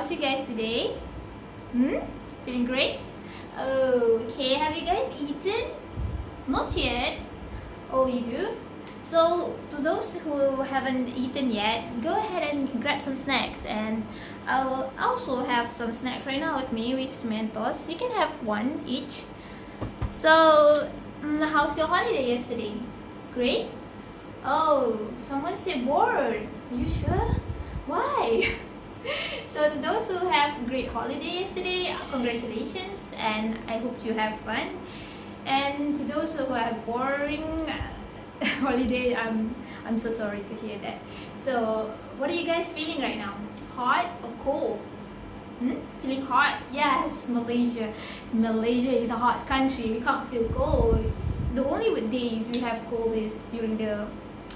how's you guys today? Feeling great? Okay, have you guys eaten? Not yet. Oh, you do? So, to those who haven't eaten yet, go ahead and grab some snacks, and I'll also have some snacks right now with me, which is Mentos. You can have one each. So, how's your holiday yesterday? Great? Oh, someone said bored. Are you sure? Why? So to those who have great holiday yesterday, congratulations, and I hope you have fun. And to those who have boring holiday, I'm so sorry to hear that. So what are you guys feeling right now? Hot or cold? Feeling hot? Yes, Malaysia. Malaysia is a hot country. We can't feel cold. The only days we have cold is during the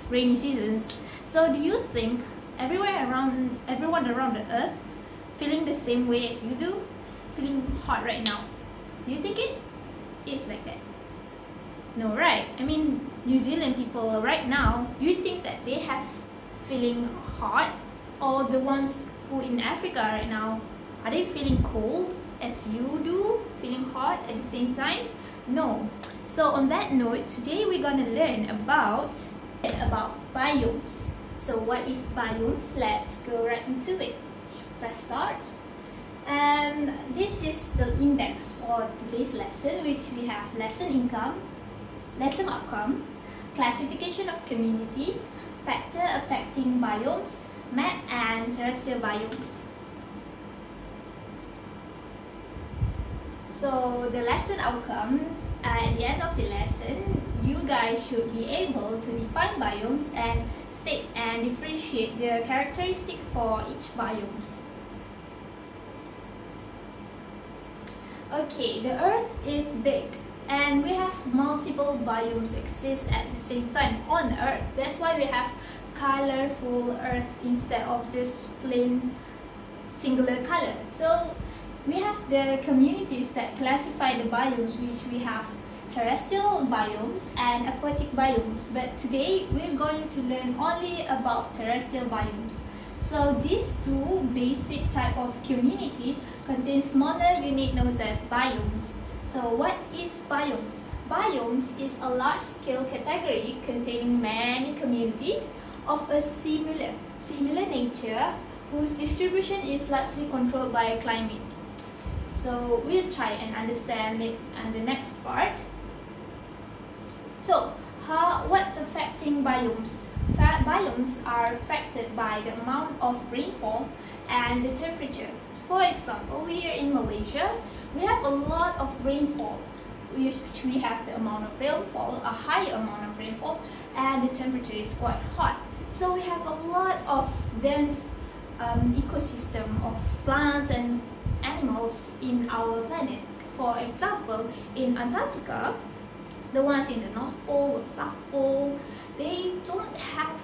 rainy seasons. So do you think everyone around the earth feeling the same way as you do? Feeling hot right now? Do you think it is like that? No, right? I mean, New Zealand people right now, do you think that they have feeling hot? Or the ones who in Africa right now, are they feeling cold as you do? Feeling hot at the same time? No. So on that note, today we're gonna learn about biomes. So what is biomes? Let's go right into it. Press start. And this is the index for today's lesson, which we have lesson outcome, classification of communities, factor affecting biomes, map and terrestrial biomes. So the lesson outcome, at the end of the lesson, you guys should be able to define biomes and state and differentiate the characteristic for each biomes. Okay, the Earth is big and we have multiple biomes exist at the same time on Earth. That's why we have colorful Earth instead of just plain singular color. So we have the communities that classify the biomes, which we have terrestrial biomes and aquatic biomes, but today we're going to learn only about terrestrial biomes. So these two basic type of community contain smaller unit known as biomes. So what is biomes? Biomes is a large scale category containing many communities of a similar nature whose distribution is largely controlled by climate. So we'll try and understand it in the next part. So, what's affecting biomes? Biomes are affected by the amount of rainfall and the temperature. For example, we are in Malaysia, we have a lot of rainfall. We have the amount of rainfall, a high amount of rainfall, and the temperature is quite hot. So we have a lot of dense ecosystem of plants and animals in our planet. For example, in Antarctica, the ones in the North Pole or South Pole, they don't have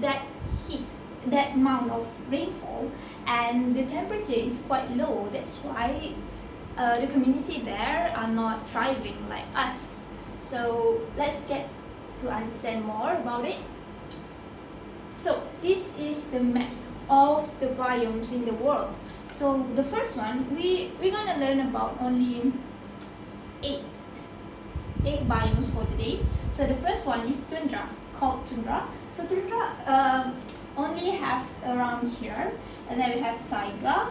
that heat, that amount of rainfall, and the temperature is quite low. That's why the community there are not thriving like us. So let's get to understand more about it. So this is the map of the biomes in the world. So the first one, we're gonna learn about only eight biomes for today. So the first one is tundra, called tundra. So tundra only have around here, and then we have taiga,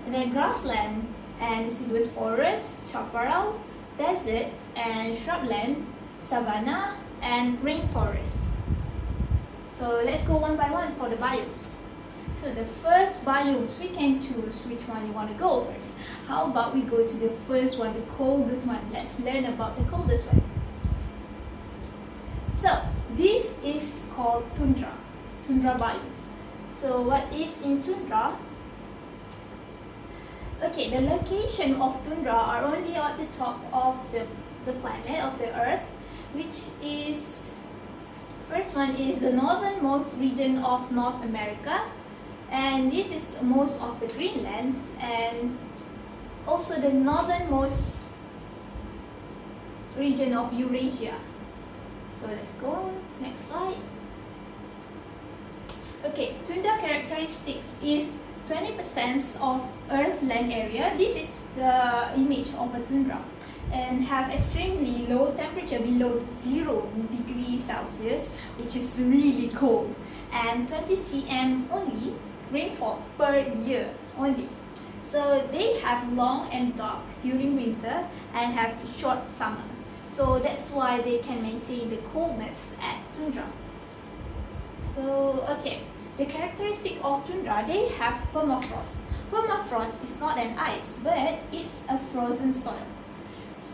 and then grassland, and deciduous forest, chaparral, desert, and shrubland, savanna, and rainforest. So let's go one by one for the biomes. So the first biomes, we can choose which one you want to go first. How about we go to the first one, the coldest one. Let's learn about the coldest one. So this is called tundra biomes. So what is in tundra? Okay, the location of tundra are only at the top of the planet, of the Earth, which is, first one is the northernmost region of North America, and this is most of the Greenlands, and also the northernmost region of Eurasia. So let's go next slide. Okay, tundra characteristics is 20% of Earth land area. This is the image of a tundra, and have extremely low temperature below 0 degrees Celsius, which is really cold, and 20 cm only rainfall per year only. So they have long and dark during winter and have short summer. So that's why they can maintain the coldness at tundra. So okay, the characteristic of tundra, they have permafrost. Permafrost is not an ice, but it's a frozen soil.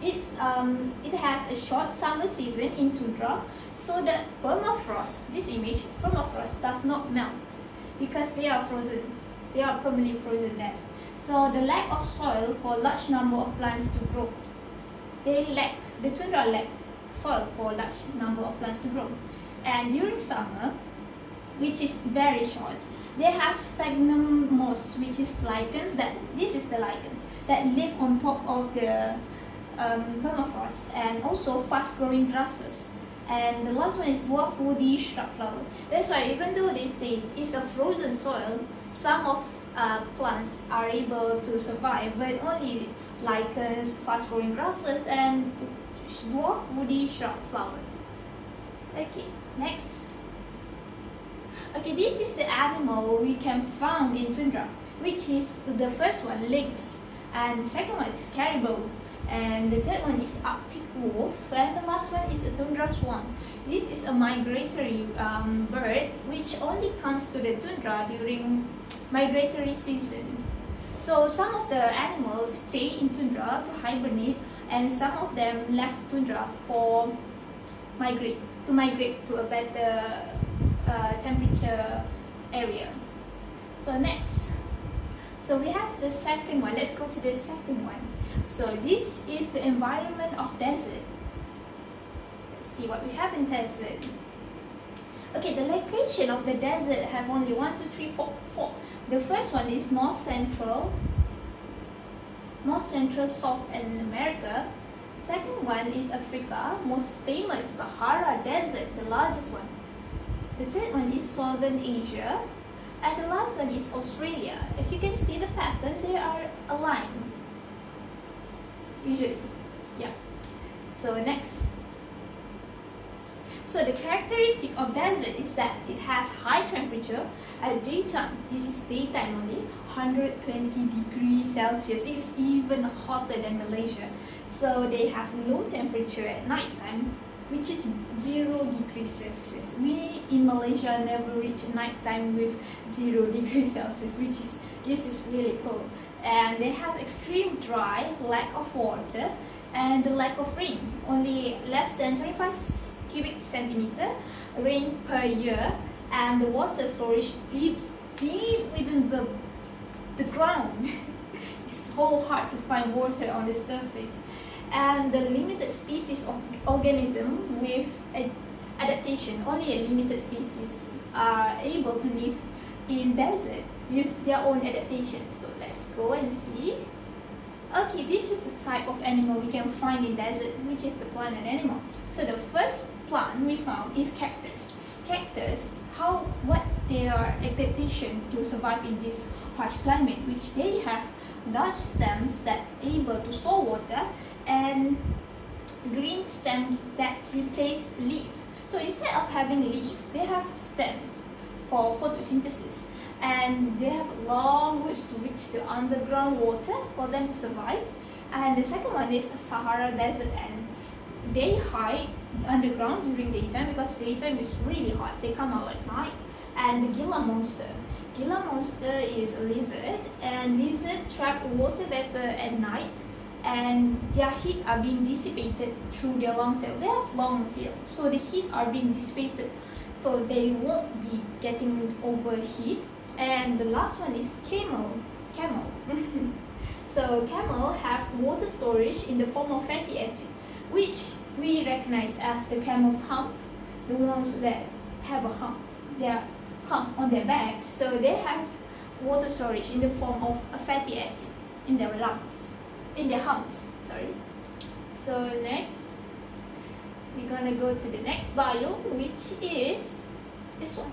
It has a short summer season in tundra, so that permafrost, this image, permafrost does not melt because they are frozen. They are permanently frozen there. So the lack of soil for large number of plants to grow. The tundra lack soil for large number of plants to grow. And during summer, which is very short, they have sphagnum moss, which is lichens this is the lichens that live on top of the permafrost, and also fast growing grasses. And the last one is dwarf woody shrub flower. That's why even though they say it's a frozen soil, some of plants are able to survive, but only lichens, fast growing grasses, and dwarf woody shrub flower. Okay, next. Okay, this is the animal we can find in tundra, which is the first one, lynx, and the second one is caribou, and the third one is Arctic wolf, and the last one is a tundra swan. This is a migratory bird which only comes to the tundra during migratory season. So some of the animals stay in tundra to hibernate, and some of them left tundra for migrate to a better temperature area. So next, so we have the second one. Let's go to the second one. So this is the environment of desert. Let's see what we have in desert. Okay, the location of the desert have only 1, 2, 3, 4. The first one is North Central South and America. Second one is Africa, most famous Sahara Desert, the largest one. The third one is Southern Asia, and the last one is Australia. If you can see the pattern, they are aligned. Usually, yeah. So next. So the characteristic of desert is that it has high temperature at daytime. This is daytime only, 120 degrees Celsius. It's even hotter than Malaysia. So they have low temperature at nighttime, which is 0 degrees Celsius. We in Malaysia never reach nighttime with 0 degrees Celsius, this is really cold. And they have extreme dry, lack of water, and the lack of rain. Only less than 25 cubic centimeter rain per year, and the water storage deep within the ground. It's so hard to find water on the surface. And the limited species of organism with adaptation, only a limited species are able to live in desert with their own adaptation. So let's go and see. Okay, this is the type of animal we can find in desert, which is the plant and animal. So the first plant we found is cactus. Cactus, what their adaptation to survive in this harsh climate, which they have large stems that able to store water, and green stem that replace leaf. So instead of having leaves, they have stems for photosynthesis, and they have long roots to reach the underground water for them to survive. And the second one is Sahara Desert, and they hide underground during daytime because daytime is really hot. They come out at night. And the Gila monster. Gila monster is a lizard, and lizard trap water vapor at night, and their heat are being dissipated through their long tail. They have long tail, so the heat are being dissipated, so they won't be getting overheat. And the last one is camel. So camel have water storage in the form of fatty acid, which we recognize as the camel's hump, the ones that have a hump, their hump on their backs. So they have water storage in the form of a fatty acid in their lumps. In their humps, sorry. So next, we're gonna go to the next biome, which is this one.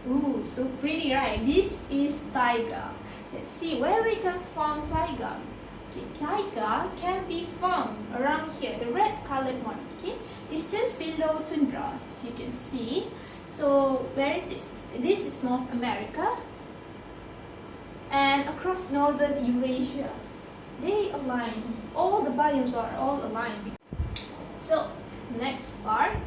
Ooh, so pretty, right? This is taiga. Let's see where we can find taiga. Okay, taiga can be found around here, the red colored one. Okay, it's just below tundra. You can see. So where is this? This is North America, and across northern Eurasia. They align. All the biomes are all aligned. So next part.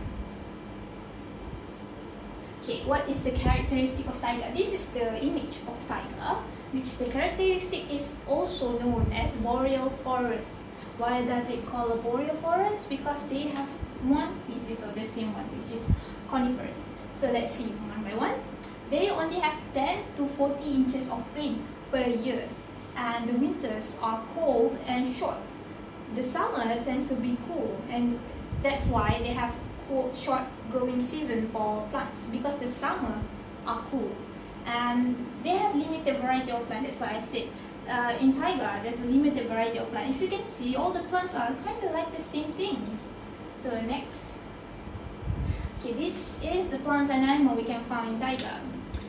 Okay, what is the characteristic of taiga? This is the image of taiga, which the characteristic is also known as boreal forest. Why does it call a boreal forest? Because they have one species of the same one, which is conifers. So let's see one by one. They only have 10 to 40 inches of rain per year, and the winters are cold and short. The summer tends to be cool, and that's why they have short growing season for plants, because the summer are cool and they have limited variety of plants. That's why I said in taiga there's a limited variety of plants. If you can see, all the plants are kind of like the same thing. So next, okay, this is the plants and animal we can find in taiga.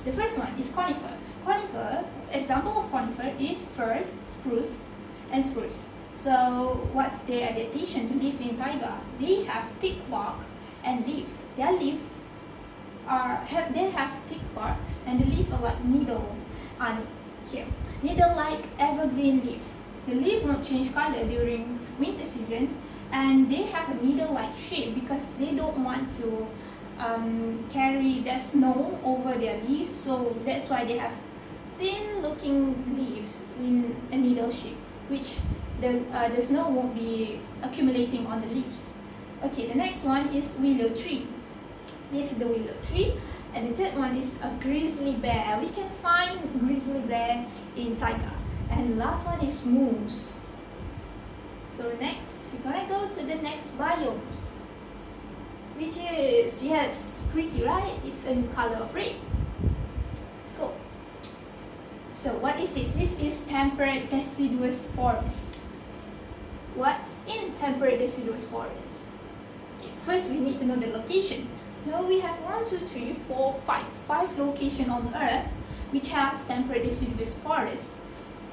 The first one is conifer. Conifer, example of conifer is firs, spruce, and spruce. So what's their adaptation to live in taiga? They have thick bark and leaf. Their leaf they have thick barks, and the leaf are like needle on here. Needle-like evergreen leaf. The leaf won't change color during winter season, and they have a needle-like shape because they don't want to carry the snow over their leaves. So that's why they have thin-looking leaves in a needle shape, which the snow won't be accumulating on the leaves. Okay, the next one is willow tree. This is the willow tree. And the third one is a grizzly bear. We can find grizzly bear in taiga. And the last one is moose. So next, we're gonna go to the next biomes, which is, yes, pretty, right? It's in color of red. Let's go. So what is this? This is temperate deciduous forest. What's in temperate deciduous forest? First, we need to know the location. So we have 1, 2, 3, 4, 5 locations on Earth which has temperate deciduous forest.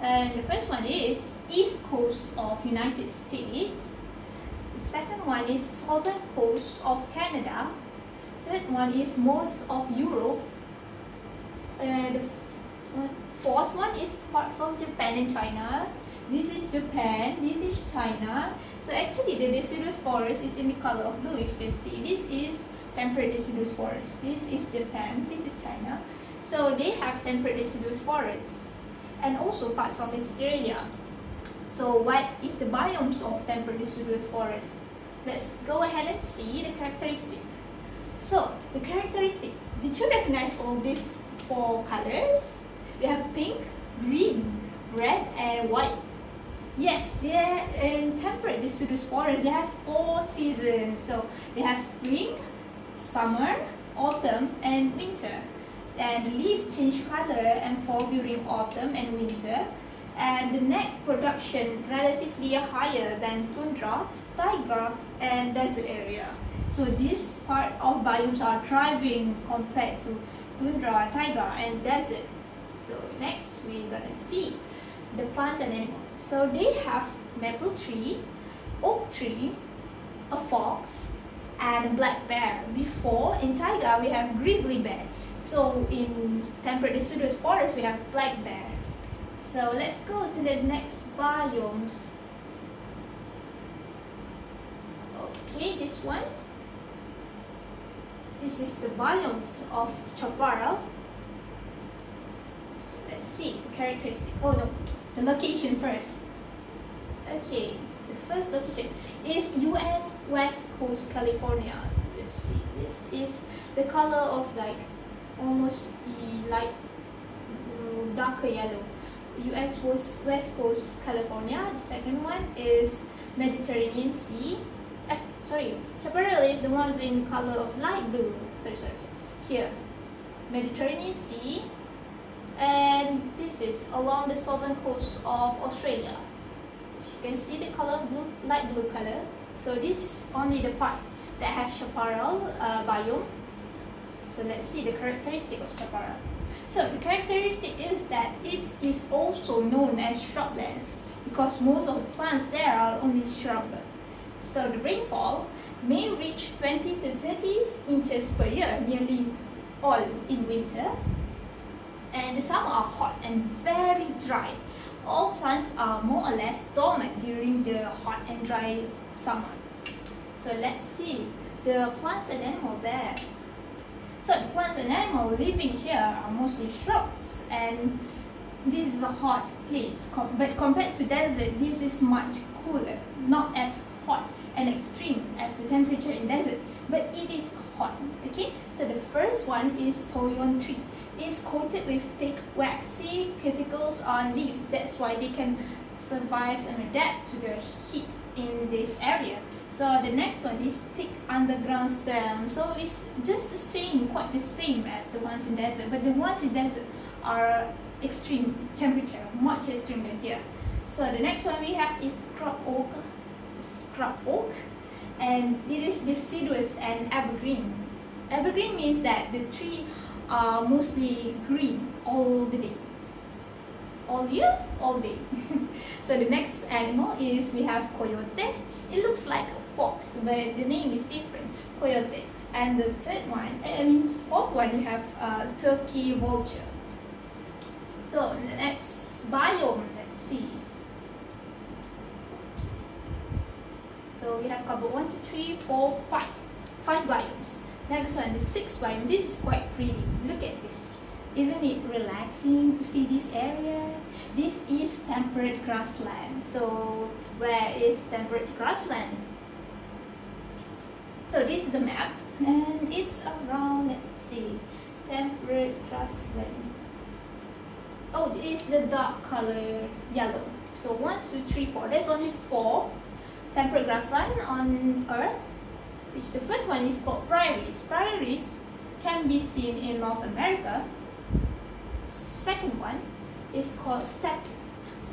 And the first one is east coast of United States. The second one is southern coast of Canada. Third one is most of Europe. And the fourth one is parts of Japan and China. This is Japan, this is China. So actually the deciduous forest is in the color of blue, if you can see. This is temperate deciduous forest. This is Japan, this is China. So they have temperate deciduous forest. And also parts of Australia. So what is the biomes of temperate deciduous forest? Let's go ahead and see the characteristic. So the characteristic, did you recognize all these 4 colors? We have pink, green, red, and white. Yes, they're in temperate deciduous forest. They have 4 seasons. So they have spring, summer, autumn, and winter. And the leaves change color and fall during autumn and winter. And the net production relatively higher than tundra, taiga, and desert area. So this part of biomes are thriving compared to tundra, taiga, and desert. So next we're gonna see the plants and animals. So they have maple tree, oak tree, a fox, and a black bear. Before in taiga we have grizzly bear. So in temperate deciduous forest we have black bear. So let's go to the next biomes. Okay, this one. This is the biomes of chaparral. So let's see the characteristic. Oh no, the location first. Okay, the first location is US West Coast, California. Let's see, this is the color of like almost light darker yellow. US West Coast, California. The second one is Mediterranean Sea. Chaparral is the ones in color of light blue. Sorry. Here, Mediterranean Sea, and this is along the southern coast of Australia. You can see the color blue, light blue color. So this is only the parts that have chaparral biome. So let's see the characteristic of chaparral. So the characteristic is that it is also known as shrublands because most of the plants there are only shrub. So the rainfall may reach 20 to 30 inches per year, nearly all in winter. And the summer are hot and very dry. All plants are more or less dormant during the hot and dry summer. So let's see the plants and animals there. So the plants and animals living here are mostly shrubs, and this is a hot place. But compared to desert, this is much cooler, not as hot and extreme as the temperature in desert, but it is hot. Okay, so the first one is toyon tree. It's coated with thick, waxy cuticles on leaves. That's why they can survive and adapt to the heat in this area. So the next one is thick underground stem. So it's just the same, quite the same as the ones in desert, but the ones in desert are extreme temperature, much extreme than here. So the next one we have is scrub oak, and it is deciduous and evergreen. Evergreen means that the tree are mostly green all the day, all year, all day. So the next animal is we have coyote. It looks like a fox, but the name is different, coyote. And the fourth one we have turkey vulture. So the next biome, let's see. Oops. So we have covered 1, 2, 3, 4, 5 biomes. Next one is 6 biome. This is quite pretty. Look at this. Isn't it relaxing to see this area? This is temperate grassland. So where is temperate grassland? So this is the map, and it's around, let's see, temperate grassland. Oh, this is the dark color yellow. So 1, 2, 3, 4. There's only 4 temperate grassland on Earth. Which the first one is called prairies. Prairies can be seen in North America. Second one is called steppe.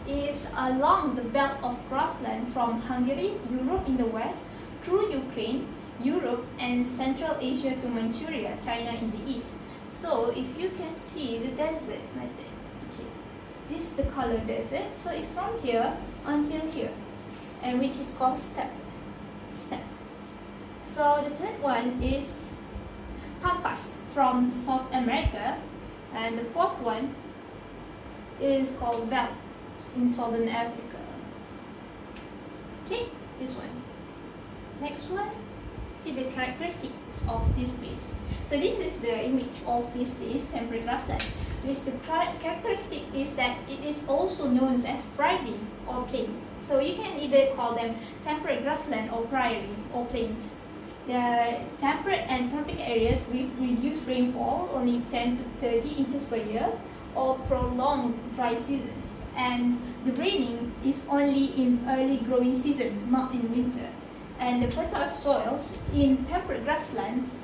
It's along the belt of grassland from Hungary, Europe in the west, through Ukraine, Europe, and Central Asia to Manchuria, China in the east. So if you can see the desert right there. Okay. This is the color desert. So it's from here until here, and which is called steppe. So the third one is pampas from South America, and the fourth one is called veld in Southern Africa. Okay, this one. Next one, see the characteristics of this place. So this is the image of this place, temperate grassland. Which the characteristic is that it is also known as prairie or plains. So you can either call them temperate grassland or prairie or plains. The temperate and tropical areas with reduced rainfall, only 10 to 30 inches per year, or prolonged dry seasons. And the raining is only in early growing season, not in winter. And the fertile soils in temperate grasslands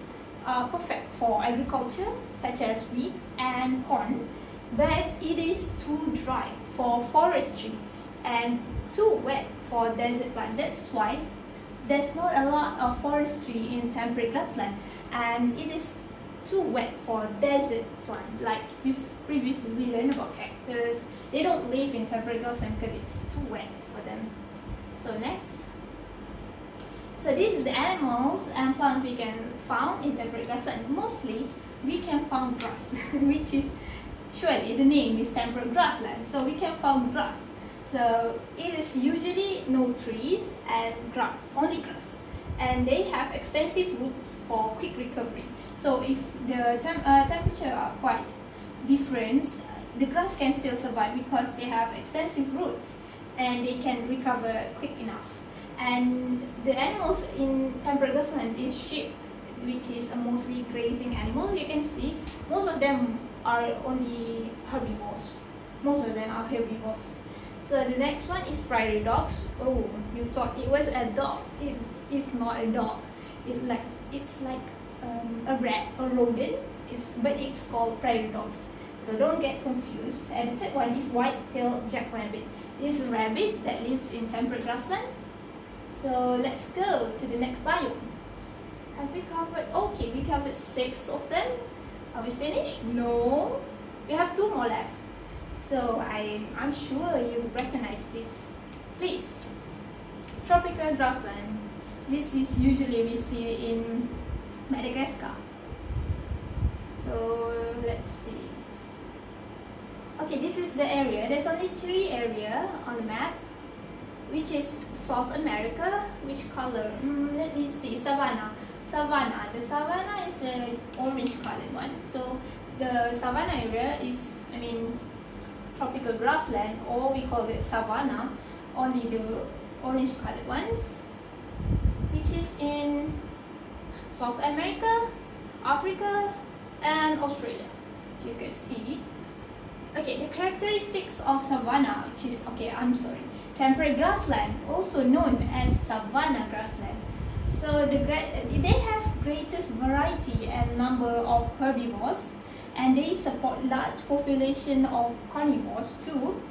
are perfect for agriculture, such as wheat and corn, but it is too dry for forestry and too wet for desert plant. That's why there's not a lot of forestry in temperate grassland, and it is too wet for desert plant. Like previously we learned about cactus. They don't live in temperate grassland because it's too wet for them. So next. So this is the animals and plants we can found in temperate grassland. Mostly we can find grass, which is surely the name is temperate grassland. So we can find grass. So it is usually no trees and grass, only grass. And they have extensive roots for quick recovery. So if the temperature are quite different, the grass can still survive because they have extensive roots and they can recover quick enough. And the animals in temperate grassland is sheep, which is a mostly grazing animal. You can see most of them are only herbivores. Most of them are herbivores. So the next one is prairie dogs. Oh, you thought it was a dog. It's not a dog. It's like a rat or rodent. But it's called prairie dogs. So don't get confused. And the third one is white-tailed jackrabbit. It's a rabbit that lives in temperate grassland. So let's go to the next biome. Have we covered? Okay, Okay, we covered 6 of them. Are we finished? No, we have 2 more left. So I'm sure you recognize this place. Tropical grassland. This is usually we see in Madagascar. So let's see. Okay, this is the area. There's only 3 areas on the map, which is South America. Which color? Let me see. Savanna. Savanna. The savanna is the orange colored one. So the savanna area is, tropical grassland, or we call it savanna. Only the orange colored ones, which is in South America, Africa, and Australia. You can see. Okay, the characteristics of savanna, which is temperate grassland, also known as savanna grassland. So they have greatest variety and number of herbivores, and they support large population of carnivores too.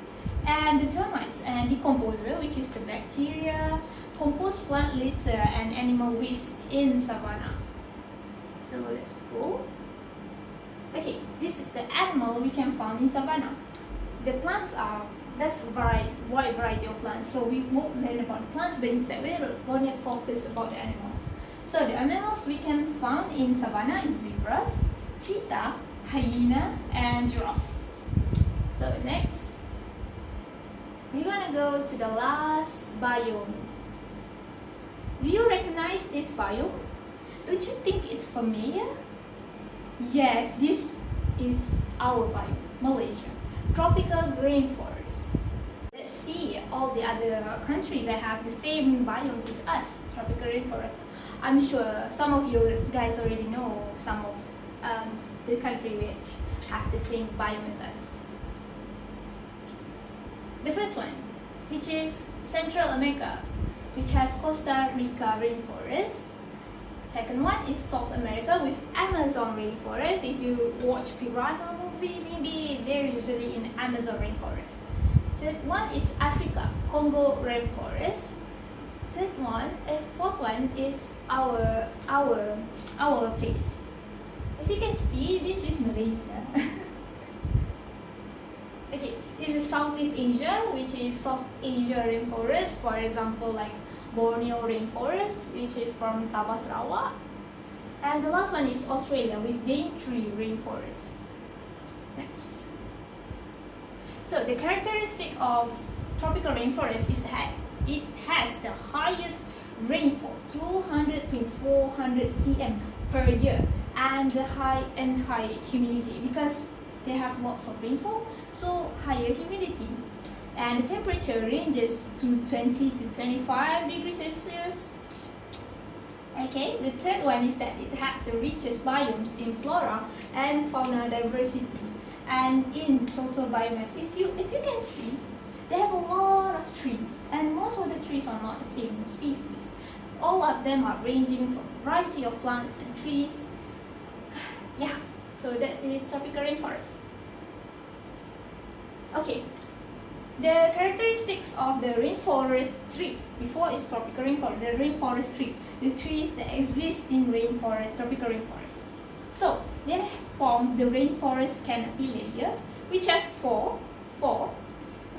And the termites and decomposer, which is the bacteria, compose plant litter and animal waste in savanna. So let's go. Okay, this is the animal we can find in savanna. The plants are, that's a wide variety of plants, so we won't learn about the plants, but instead we're going to focus about the animals. So the animals we can find in savanna is zebras, cheetah, hyena, and giraffe. So next, we're gonna go to the last biome. Do you recognize this biome? Don't you think it's familiar? Yes, this is our biome, Malaysia, tropical rainforest. Let's see all the other countries that have the same biomes as us, tropical rainforest. I'm sure some of you guys already know some of the country which have the same biome as us. The first one, which is Central America, which has Costa Rica rainforest. Second one is South America with Amazon rainforest. If you watch Piranha movie, maybe they're usually in Amazon rainforest. Third one is Africa, Congo rainforest. Fourth one is our place. As you can see, this is Malaysia. Okay, this is Southeast Asia, which is South Asia rainforest. For example, like Borneo rainforest, which is from Sabah, Sarawak. And the last one is Australia with Daintree rainforest. Next. So the characteristic of tropical rainforest is that it has the highest rainfall, 200 to 400 cm per year, and the high humidity, because they have lots of rainfall, so higher humidity. And the temperature ranges to 20 to 25 degrees Celsius. Okay, the third one is that it has the richest biomes in flora and fauna diversity. And in total biomass, if you can see, they have a lot of trees, and most of the trees are not the same species. All of them are ranging from a variety of plants and trees. Yeah, so that is tropical rainforest. Okay, the characteristics of the rainforest tree, before it's tropical rainforest, the rainforest tree, the trees that exist in rainforest, tropical rainforest. So they form the rainforest canopy layer, which has four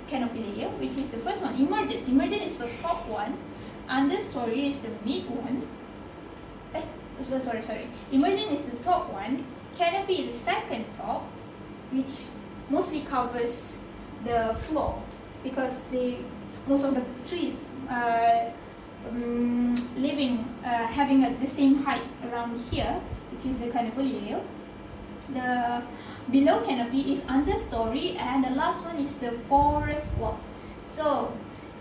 canopy layer, which is the first one, emergent. Emergent is the top one, understory is the mid one. Sorry. Emergent is the top one, canopy is the second top, which mostly covers the floor, because most of the trees having the same height around here, which is the canopy layer. The below canopy is understory, and the last one is the forest floor. So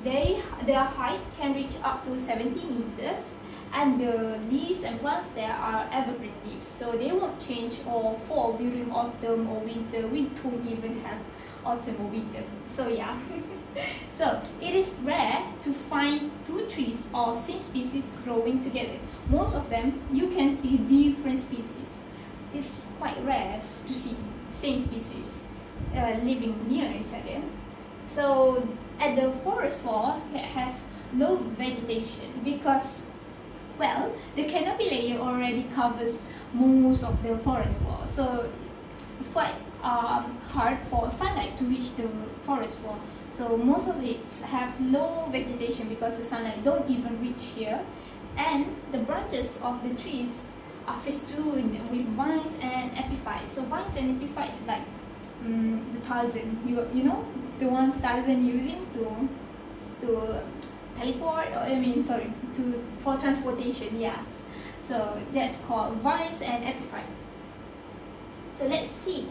their height can reach up to 70 meters, and the leaves and plants there are evergreen leaves, so they won't change or fall during autumn or winter. We don't even have autumn or winter, so yeah. So it is rare to find two trees of same species growing together. Most of them you can see different species. It's quite rare to see same species living near each other. So at the forest floor, it has low vegetation because Well, the canopy layer already covers most of the forest wall, so it's quite hard for sunlight to reach the forest wall. So most of it have low vegetation because the sunlight don't even reach here, and the branches of the trees are festooned with vines and epiphytes. So vines and epiphytes like the Tarzan, you know, the ones Tarzan using to teleport, or for transportation. Yes, so that's called vines and epiphyte. So let's see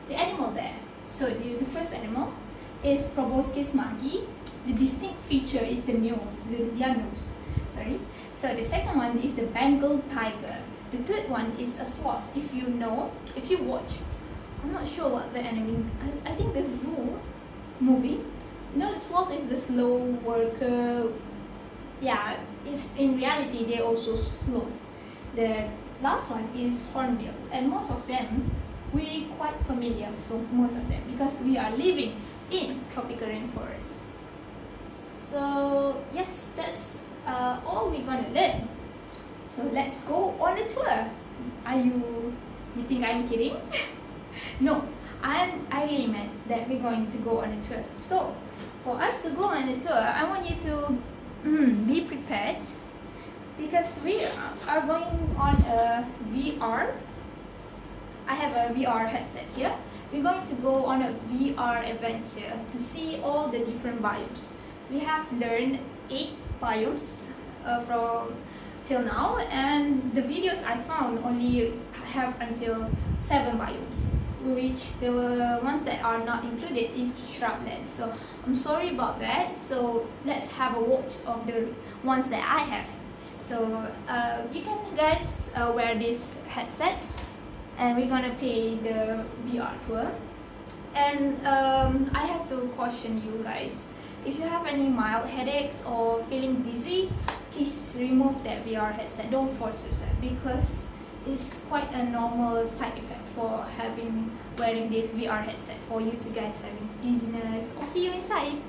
the animal there. So the first animal is proboscis monkey. The distinct feature is the nose, their nose. Sorry. So the second one is the Bengal tiger. The third one is a sloth. If you watch, I'm not sure what the animal. I think the zoo movie. You know, the sloth is the slow worker. Yeah, it's in reality they're also slow. The last one is hornbill, and most of them we quite familiar with most of them because we are living in tropical rainforest. So yes, that's all we're gonna learn. So let's go on the tour. You think I'm kidding? No, I really meant that we're going to go on a tour. So for us to go on a tour, I want you to be prepared because we are going on a VR. I have a VR headset here. We're going to go on a VR adventure to see all the different biomes. We have learned 8 biomes from till now, and the videos I found only have until 7 biomes, which the ones that are not included is shrubland. So I'm sorry about that. So let's have a watch of the ones that I have. So you can guys wear this headset, and we're gonna play the VR tour. And I have to caution you guys, if you have any mild headaches or feeling dizzy, please remove that VR headset. Don't force yourself because it's quite a normal side effect for wearing this VR headset for you to guys having dizziness. I'll see you inside.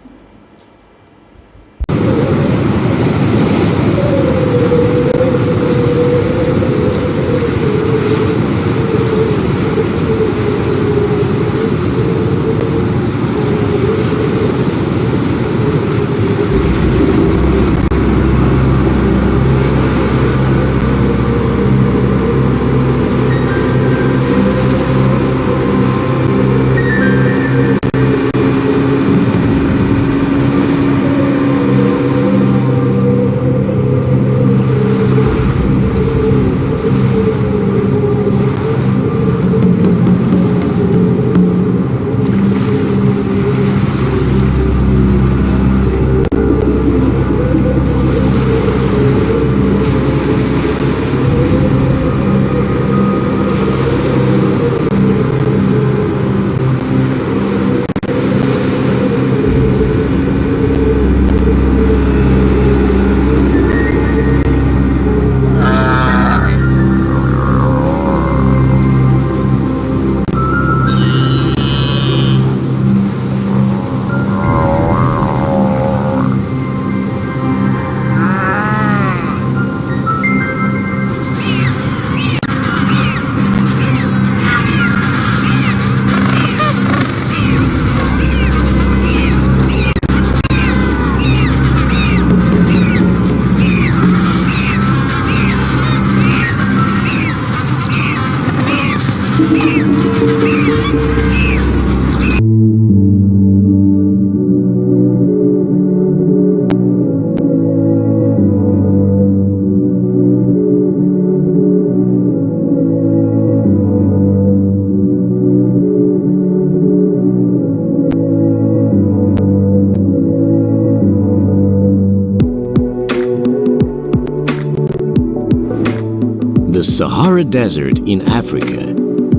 The Sahara Desert in Africa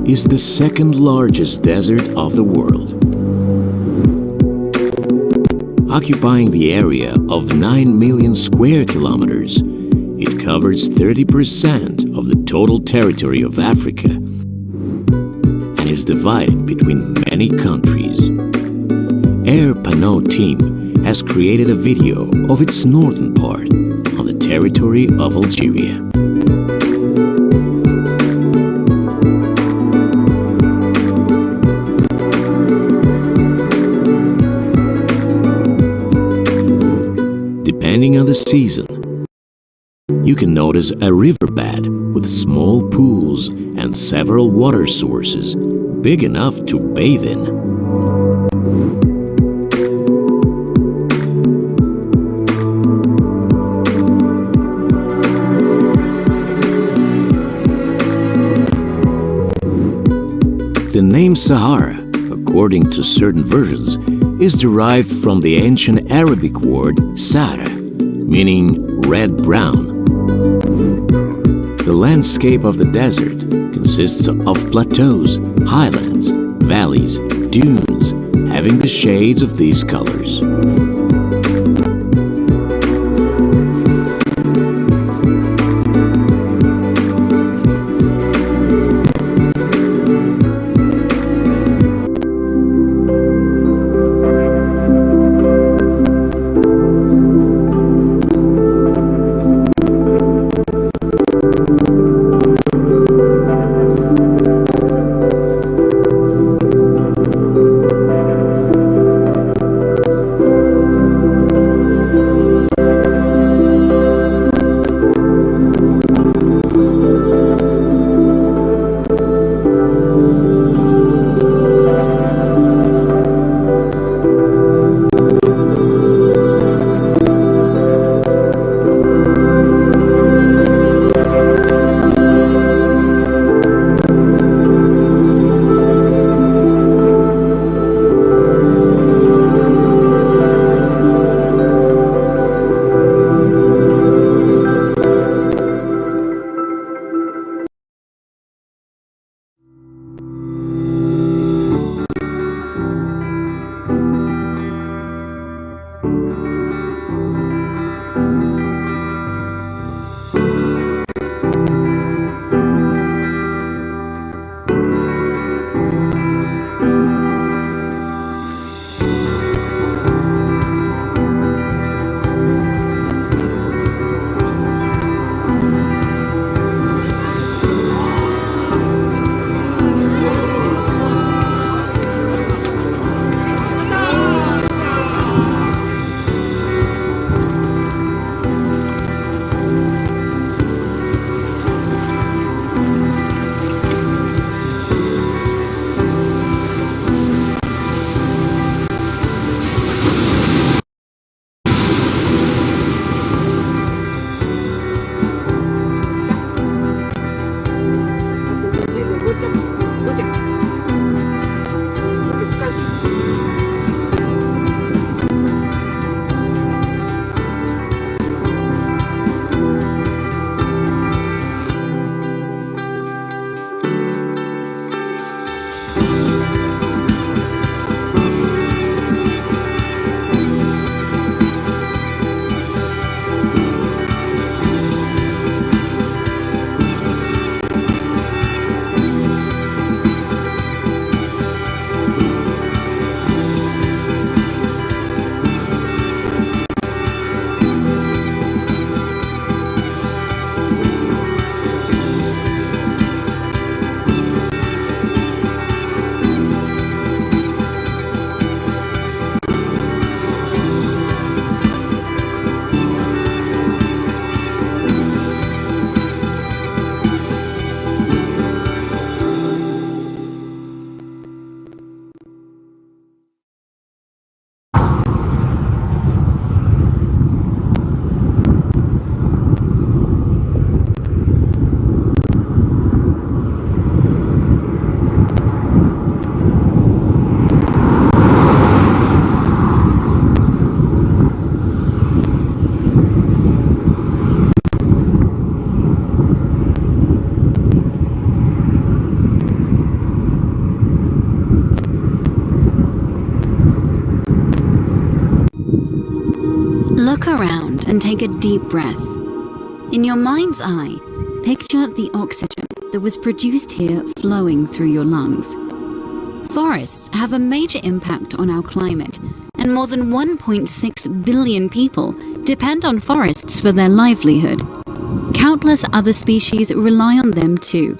is the second largest desert of the world. Occupying the area of 9 million square kilometers, it covers 30% of the total territory of Africa and is divided between many countries. Air Panot team has created a video of its northern part of the territory of Algeria. Depending on the season, you can notice a riverbed with small pools and several water sources, big enough to bathe in. The name Sahara, according to certain versions, is derived from the ancient Arabic word Sahara, meaning red-brown. The landscape of the desert consists of plateaus, highlands, valleys, dunes, having the shades of these colors. Look around and take a deep breath. In your mind's eye, picture the oxygen that was produced here flowing through your lungs. Forests have a major impact on our climate, and more than 1.6 billion people depend on forests for their livelihood. Countless other species rely on them too.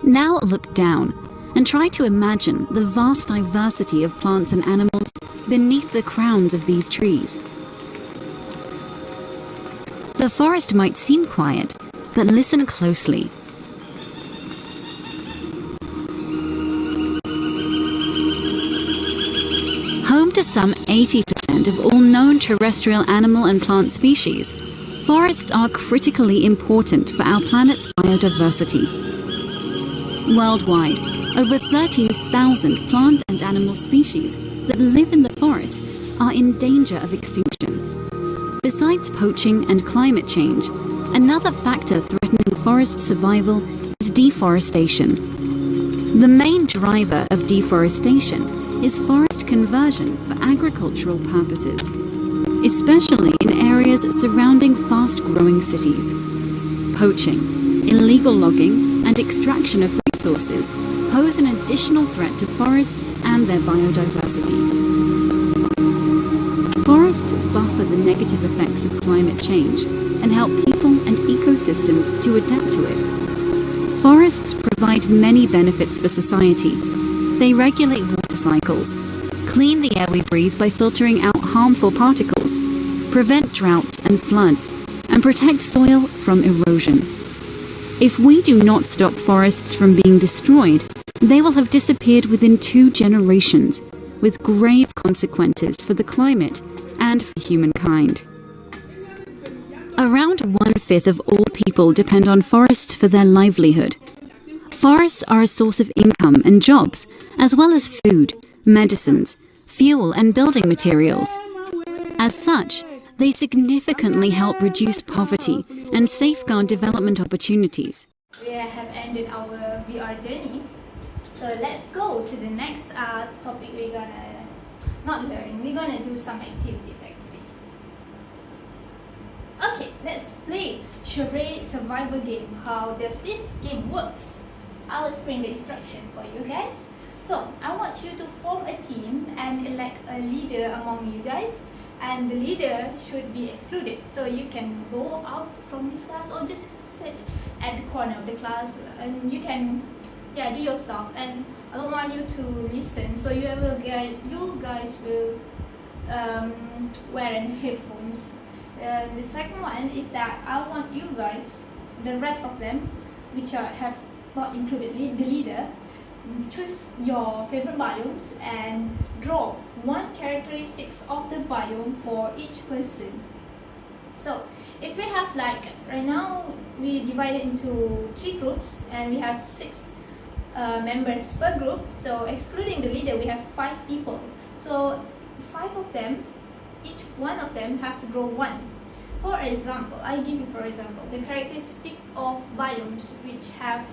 Now look down and try to imagine the vast diversity of plants and animals beneath the crowns of these trees. The forest might seem quiet, but listen closely. Home to some 80% of all known terrestrial animal and plant species, forests are critically important for our planet's biodiversity. Worldwide, over 13,000 plant and animal species that live in the forest are in danger of extinction. Besides poaching and climate change, another factor threatening forest survival is deforestation. The main driver of deforestation is forest conversion for agricultural purposes, especially in areas surrounding fast-growing cities. Poaching, illegal logging, and extraction of resources pose an additional threat to forests and their biodiversity. Forests buffer the negative effects of climate change and help people and ecosystems to adapt to it. Forests provide many benefits for society. They regulate water cycles, clean the air we breathe by filtering out harmful particles, prevent droughts and floods, and protect soil from erosion. If we do not stop forests from being destroyed, they will have disappeared within 2 generations, with grave consequences for the climate and for humankind. Around 1/5 of all people depend on forests for their livelihood. Forests are a source of income and jobs, as well as food, medicines, fuel, and building materials. As such, they significantly help reduce poverty and safeguard development opportunities. We have ended our VR journey. So let's go to the next topic. We're gonna not learn, we're gonna do some activities actually. Okay, let's play charade survival game. How does this game works? I'll explain the instruction for you guys. So I want you to form a team and elect a leader among you guys, and the leader should be excluded. So you can go out from this class or just sit at the corner of the class and you can do your stuff, and I don't want you to listen, so you guys will wear headphones. The second one is that I want you guys, the rest of them, which have not included the leader, choose your favorite biomes and draw 1 characteristics of the biome for each person. So if we have, like right now we divided into 3 groups and we have 6 members per group, so excluding the leader we have 5 people, so 5 of them, each one of them have to draw 1. For example, I give you the characteristic of biomes which have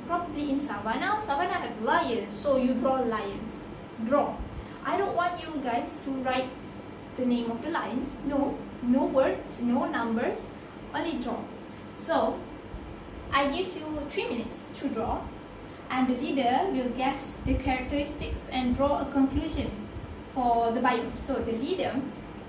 probably in savannah have lions, so you draw lions. Draw. I don't want you guys to write the name of the lions, no words, no numbers, only draw. So I give you 3 minutes to draw, and the leader will guess the characteristics and draw a conclusion for the biome. So the leader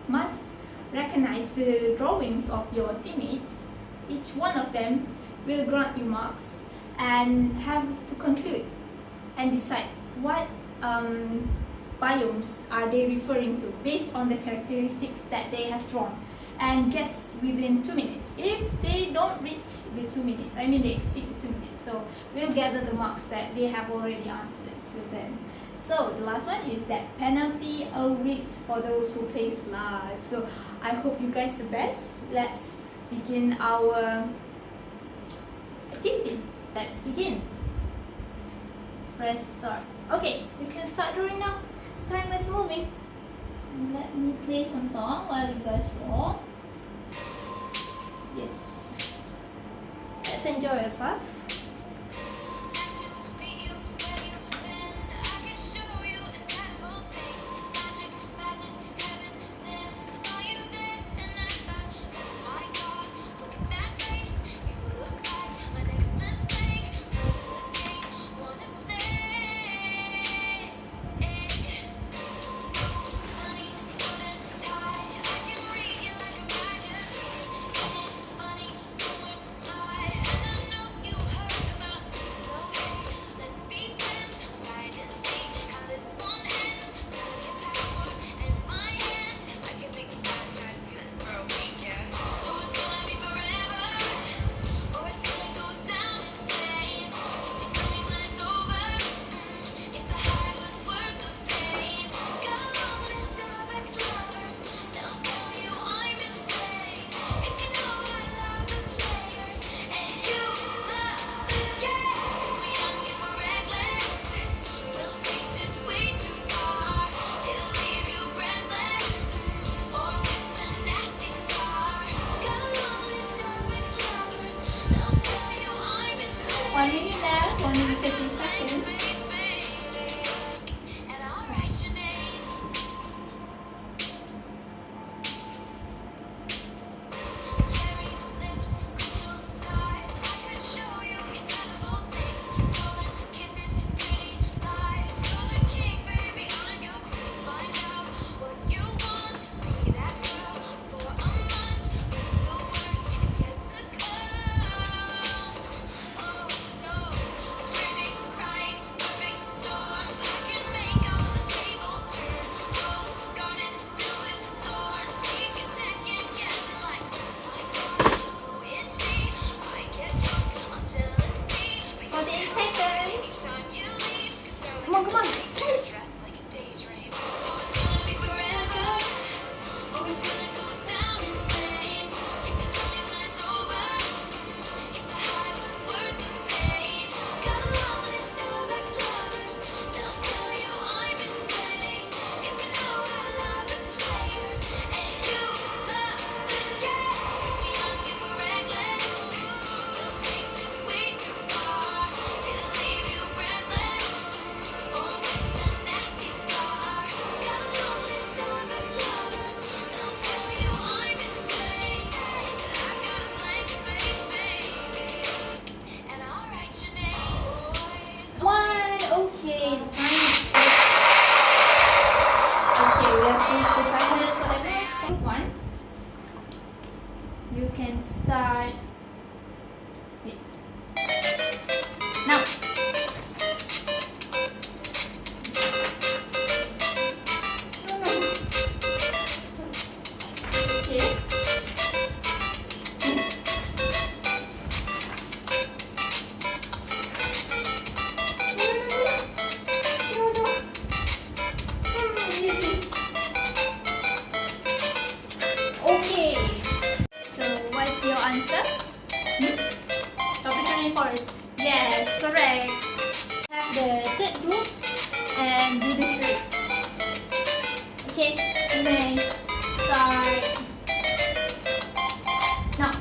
must recognize the drawings of your teammates. Each one of them will grant you marks and have to conclude and decide what biomes are they referring to based on the characteristics that they have drawn, and guess within 2 minutes. If they don't reach the 2 minutes, I mean they exceed the 2 minutes, so we'll gather the marks that they have already answered till then. So the last one is that penalty awaits for those who plays last. So I hope you guys the best. Let's begin our activity. Let's begin. Let's press start. Okay, you can start drawing now. Time is moving. Let me play some song while you guys draw. Yes. Let's enjoy yourself. 1 minute left, 1 minute 30 seconds. Come on, come on, guys. Okay, the time. Okay, we have changed the timer, so let me start one. You can start. Wait. Now. No. Okay. Okay. So what's your answer? Tropical rainforest. Yes, correct. Have the third group and do the traits. Okay, you may start now.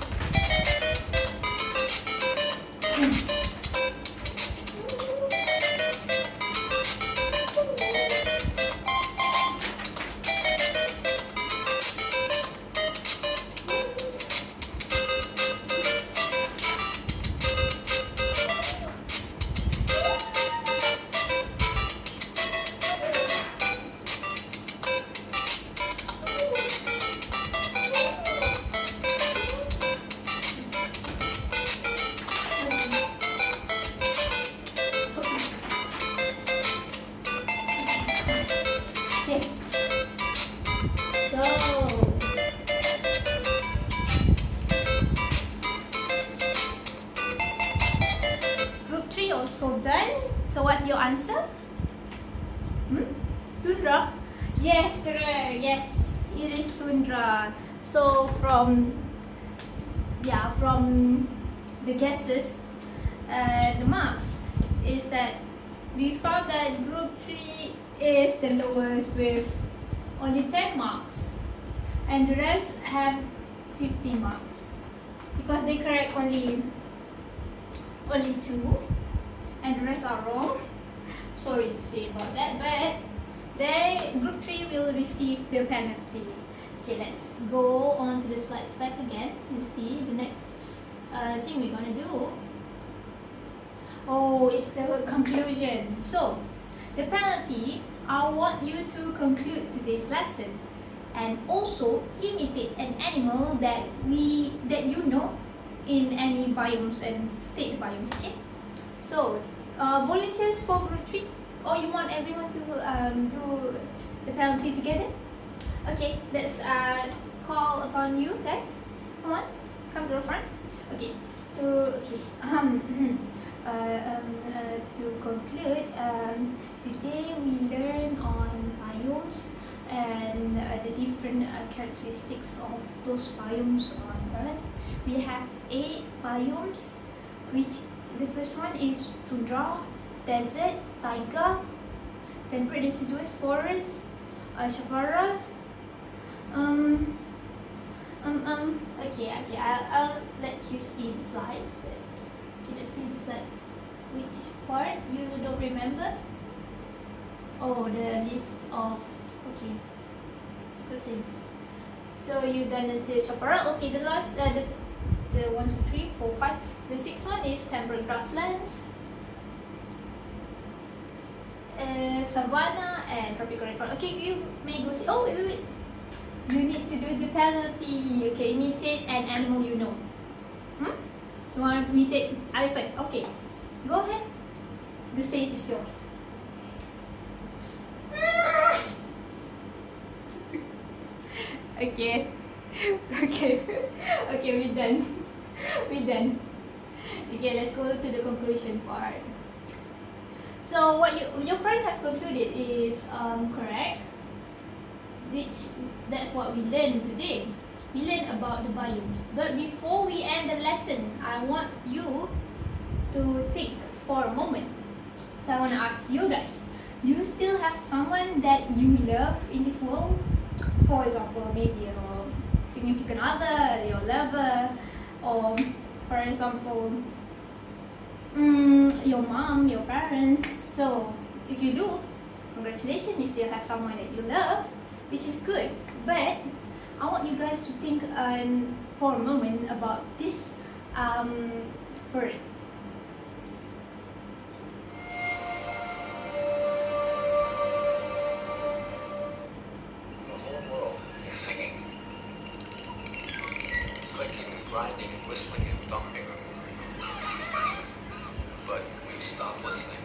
Okay. Go. Group 3 also done. So what's your answer? Tundra? Yes, correct. Yes, it is tundra. So from the guesses, the marks is that we found that group 3 is the lowest with only 10 marks, and the rest have 50 marks because they correct only 2 and the rest are wrong. Sorry to say about that, but group 3 will receive the penalty. Okay, let's go on to the slides back again and see the next thing we're gonna do. Oh, it's the conclusion. So the penalty, I want you to conclude today's lesson and also imitate an animal that you know in any biomes and state biomes. Okay, so volunteers for group 3, or you want everyone to do the penalty together? Okay, let's call upon you guys. Come on, come to the front. Okay, to conclude, today we learn on biomes and the different characteristics of those biomes on Earth. We have 8 biomes, which the first one is tundra, desert, taiga, temperate deciduous forest, savanna. Okay, I'll let you see the slides. Let's see the slides. Which part you don't remember? Oh, the list of, okay, let's see. So you done the chaparral. Okay, the last, the 1, 2, 3, 4, 5. The sixth one is temperate grasslands, savanna, and tropical rainforest. Okay, you may go see. Oh, wait. You need to do the penalty. Okay, imitate an animal you know. You want to imitate elephant? Okay, go ahead. The stage is yours. Okay, we're done. Okay, let's go to the conclusion part. So what your friend have concluded is correct, that's what we learned today. We learned about the biomes. But before we end the lesson, I want you to think for a moment. So I want to ask you guys, you still have someone that you love in this world? For example, maybe your significant other, your lover, or for example, your mom, your parents. So if you do, congratulations, you still have someone that you love, which is good. But I want you guys to think for a moment about this bird. The whole world is singing, clicking, grinding, whistling, and thumping. But we've stopped listening.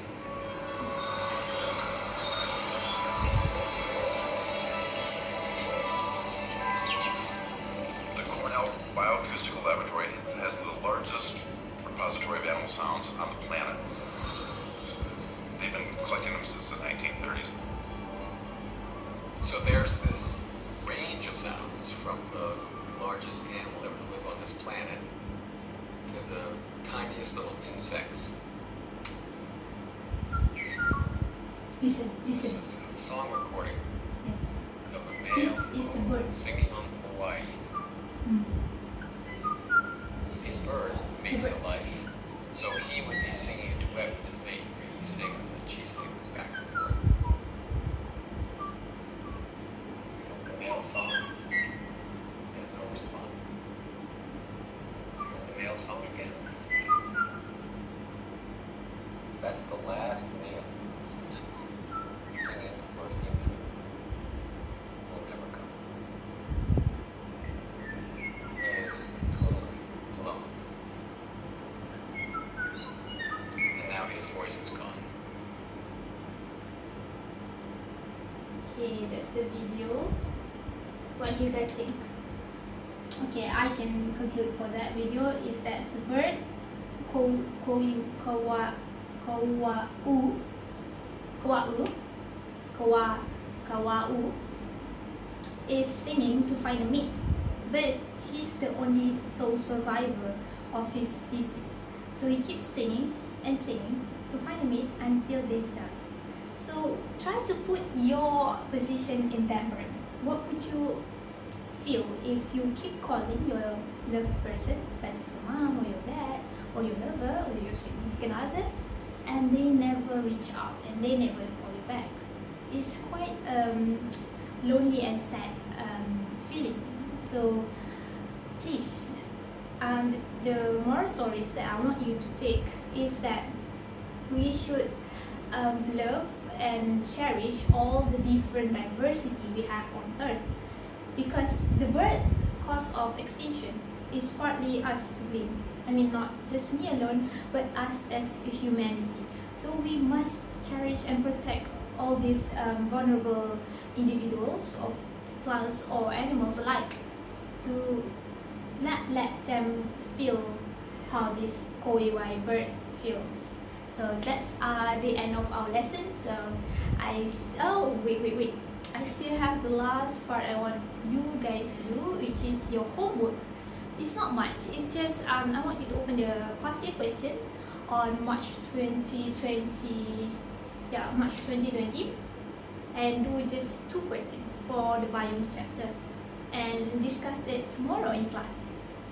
The Cornell Bioacoustical Laboratory has the largest repository of animal sounds on the planet. They've been collecting them since the 1930s. So there's this range of sounds from the largest animal ever to live on this planet to the tiniest little insects. Listen. This is a song recording Yes. of a male This is the bird. singing on Hawaii. These birds make bird. their life. So he would be singing a duet with his mate where he sings and she sings back and forth. Here comes the male song. There's no response. Here's the male song again. That's the last male of the species singing for a female. Will never come. He is totally alone. And now his voice is gone. Okay, that's the video. What do you guys think? Okay, I can conclude for that video is that the bird kawau is singing to find a mate, but he's the only sole survivor of his species. So he keeps singing and singing to find a mate until they die. So try to put your position in that bird. What would you feel if you keep calling your loved person, such as your mom or your dad or your lover or your significant others, and they never reach out and they never call you back? It's quite lonely and sad feeling. So please, the moral stories that I want you to take is that we should love and cherish all the different diversity we have on Earth, because the bird cause of extinction is partly us to blame. I mean, not just me alone, but us as a humanity. So we must cherish and protect all these vulnerable individuals of plants or animals alike, to not let them feel how this kawai bird feels. So that's the end of our lesson. So wait. I still have the last part I want you guys to do, which is your homework. It's not much. It's just I want you to open the past year question on March 2020. Yeah, March 2020, and do just 2 questions for the Biomes chapter, and discuss it tomorrow in class.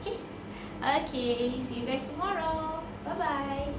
Okay. See you guys tomorrow. Bye bye.